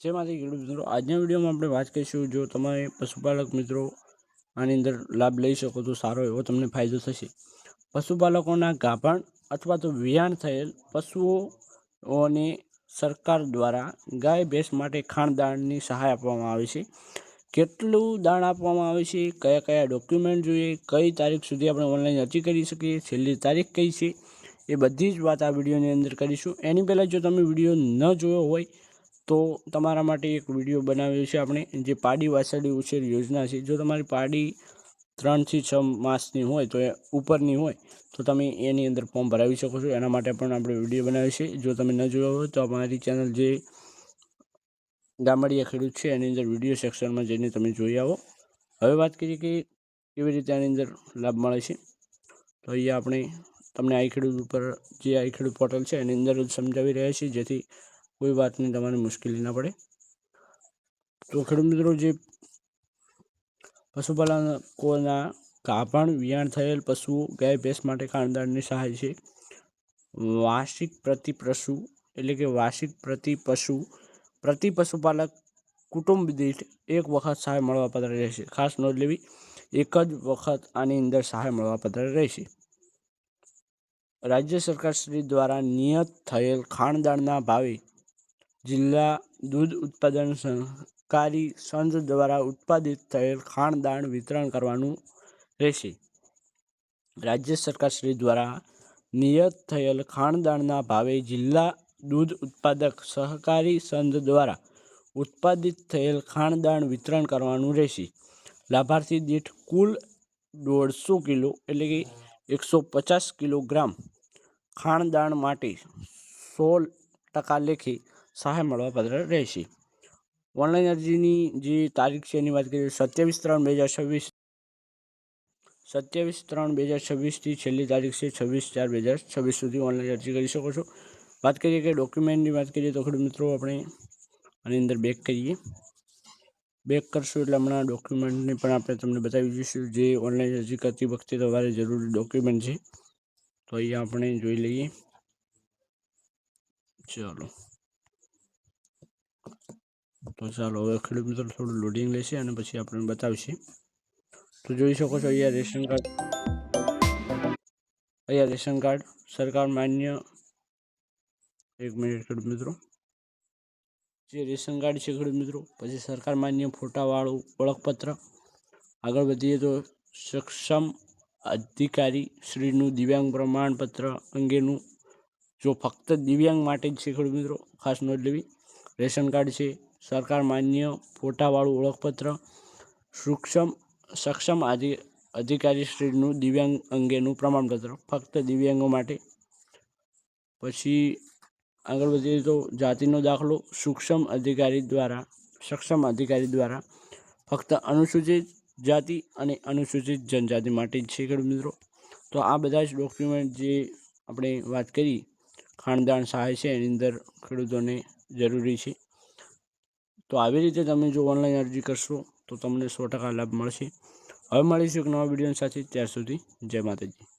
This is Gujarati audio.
જેમાંથી ખેડૂત મિત્રો આજના વિડીયોમાં આપણે વાત કરીશું, જો તમે પશુપાલક મિત્રો આની અંદર લાભ લઈ શકો તો સારો એવો તમને ફાયદો થશે। પશુપાલકોના ગાભણ અથવા તો વિયાણ થયેલ પશુઓને સરકાર દ્વારા ગાય ભેંસ માટે ખાણદાણની સહાય આપવામાં આવે છે। કેટલું દાણ આપવામાં આવે છે, કયા કયા ડોક્યુમેન્ટ જોઈએ, કઈ તારીખ સુધી આપણે ઓનલાઈન અરજી કરી શકીએ, છેલ્લી તારીખ કઈ છે, એ બધી જ વાત આ વિડીયોની અંદર કરીશું। એની પહેલાં જો તમે વિડીયો ન જોયો હોય તો તમારા માટે એક વિડીયો બનાવ્યો છે આપણે, જે પાડી વાછરડી ઉછેર યોજના છે। જો તમારી પાડી 3 થી 6 માસની હોય તો ઉપરની હોય તો તમે એની અંદર ફોર્મ ભરાવી શકો છો। એના માટે પણ આપણે વિડીયો બનાવ્યો છે। જો તમે ન જોયો હોય તો અમારી ચેનલ જે ગામડિયા ખેડૂત છે એની અંદર વિડીયો સેક્શનમાં જઈને તમે જોઈ આવો। હવે વાત કરીએ કે કેવી રીતે આની અંદર લાભ મળે છે, તો અહીંયા આપણે તમને આઈ ખેડૂત ઉપર જે આઈ ખેડૂત પોર્ટલ છે એની અંદર જ સમજાવી રહ્યા છીએ, જેથી કોઈ વાતની તમારે મુશ્કેલી ના પડે। તો ખેડૂત મિત્રો, જે પશુપાલકોના ગાભણ વિયાણ થયેલ પશુઓ ગાય ભેંસ માટે ખાણદાણની સહાય છે। વાર્ષિક પ્રતિ પશુ એટલે કે વાર્ષિક પ્રતિ પશુ પ્રતિ પશુપાલક કુટુંબ દીઠ એક વખત સહાય મળવાપાત્ર રહેશે। ખાસ નોંધ લેવી, એક જ વખત આની અંદર સહાય મળવાપાત્ર રહેશે। રાજ્ય સરકાર શ્રી દ્વારા નિયત થયેલ ખાણદાણના ભાવે જિલ્લા દૂધ ઉત્પાદન સહકારી સંઘ દ્વારા ઉત્પાદિત થયેલ ખાણદાણ વિતરણ કરવાનું રહેશે। રાજ્ય સરકાર શ્રી દ્વારા નિયત થયેલ ખાણદાણના ભાવે જિલ્લા દૂધ ઉત્પાદક સહકારી સંઘ દ્વારા ઉત્પાદિત થયેલ ખાણદાણ વિતરણ કરવાનું રહેશે। લાભાર્થી દીઠ કુલ 150 કિલો એટલે કે 150 કિલોગ્રામ ખાણદાણ માટે 100% લેખે સહાય મળવાપાત્ર રહેશે। ઓનલાઈન અરજીની જે તારીખ છે એની વાત કરીએ, 27/3/2026 છેલ્લી તારીખ છે 26/4/2026 સુધી ઓનલાઈન અરજી કરી શકો છો। વાત કરીએ કે ડોક્યુમેન્ટની વાત કરીએ તો ખેડૂત મિત્રો આપણે આની અંદર બેક કરીએ, બેક કરશું એટલે હમણાં ડોક્યુમેન્ટની પણ આપણે તમને બતાવી દઈશું, જે ઓનલાઈન અરજી કરતી વખતે તમારે જરૂરી ડોક્યુમેન્ટ છે। તો અહીંયા આપણે જોઈ લઈએ, ચાલો હવે ખેડૂત મિત્રો થોડું લોડિંગ લેશે અને પછી આપણે બતાવશે। તો જોઈ શકો છો અહીંયા રેશન કાર્ડ સરકાર માન્ય, એક મિનિટ ખેડૂત મિત્રો, જે રેશન કાર્ડ છે ખેડૂત મિત્રો, પછી સરકાર માન્ય ફોટાવાળું ઓળખપત્ર। આગળ વધીએ તો સક્ષમ અધિકારી શ્રીનું દિવ્યાંગ પ્રમાણપત્ર અંગેનું, જો ફક્ત દિવ્યાંગ માટે જ છે ખેડૂત મિત્રો, ખાસ નોંધ લેવી। રેશન કાર્ડ છે, સરકાર માન્ય ફોટાવાળું ઓળખપત્ર, સક્ષમ અધિકારી શ્રીનું દિવ્યાંગ અંગેનું પ્રમાણપત્ર, ફક્ત દિવ્યાંગો માટે। પછી આગળ વધીએ તો જાતિનો દાખલો સક્ષમ અધિકારી દ્વારા ફક્ત અનુસૂચિત જાતિ અને અનુસૂચિત જનજાતિ માટે જ છે ખેડૂત મિત્રો। તો આ બધા જ ડોક્યુમેન્ટ જે આપણે વાત કરી ખાણદાણ સહાય છે એની અંદર ખેડૂતોને જરૂરી છે। તો આવી રીતે તમે જો ઓનલાઈન અરજી કરશો તો તમને 100% લાભ મળશે। હવે મળીશું એક નવા વિડીયો સાથે, ત્યાર સુધી જય માતાજી।